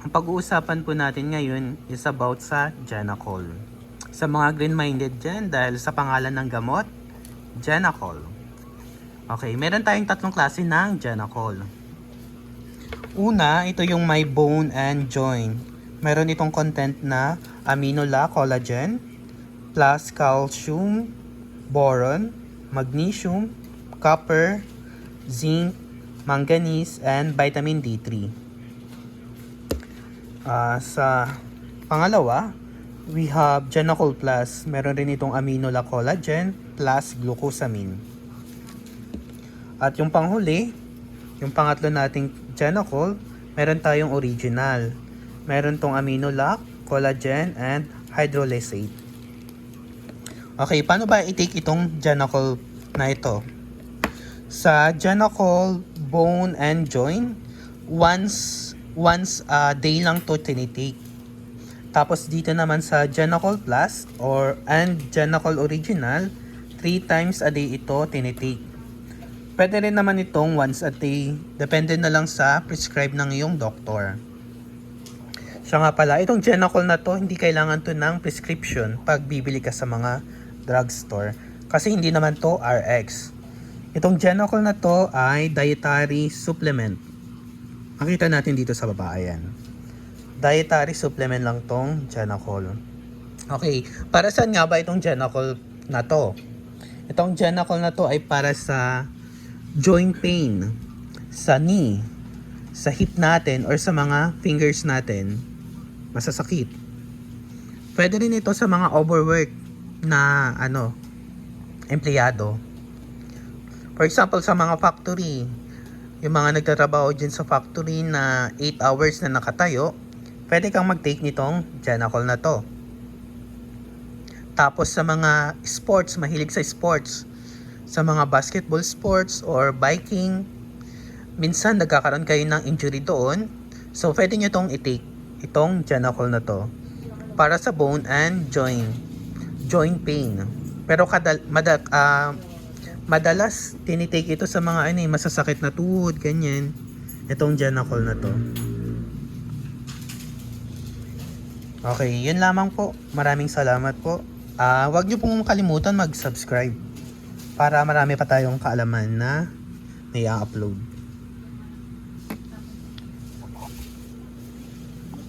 Ang pag-uusapan po natin ngayon is about sa Genacol. Sa mga green-minded dyan, dahil sa pangalan ng gamot, Genacol. Okay, meron tayong tatlong klase ng Genacol. Una, ito yung my bone and joint. Meron itong content na aminola collagen, plus calcium, boron, magnesium, copper, zinc, manganese, and vitamin D3. Sa pangalawa, we have Genacol Plus. Meron rin itong aminola collagen plus glucosamine. At yung panghuli, yung pangatlo nating Genacol, meron tayong original. Meron tong aminola, collagen, and hydrolysate. Okay, paano ba i-take itong Genacol na ito? Sa Genacol Bone and Joint, once a day lang to tinitake. Tapos dito naman sa Genacol Plus and Genacol Original, 3 times a day ito tinitake. Pwede rin naman itong once a day, depende na lang sa prescribe ng iyong doktor. Siya nga pala, itong Genacol na to, hindi kailangan to ng prescription pag bibili ka sa mga drugstore. Kasi hindi naman to RX. Itong Genacol na to ay dietary supplement. Makita natin dito sa baba, ayan. Dietary supplement lang tong Genacol. Okay, para saan nga ba itong Genacol na to? Itong Genacol na to ay para sa joint pain, sa knee, sa hip natin or sa mga fingers natin, masasakit. Pwede rin ito sa mga overwork na empleyado. For example, sa mga factory, yung mga nagtatrabaho dyan sa factory na 8 hours na nakatayo, pwede kang mag-take nitong Genacol na to. Tapos sa mga sports, mahilig sa sports, sa mga basketball sports or biking, minsan nagkakaroon kayo ng injury doon, so pwede nyo itong i-take, itong Genacol na to, para sa bone and joint pain. Pero madalas tinitake ito sa mga masasakit na tuhod, ganyan. Itong Genacol na to. Okay, yun lamang po. Maraming salamat po. Huwag niyo pong kalimutan mag-subscribe para marami pa tayong kaalaman na i-upload.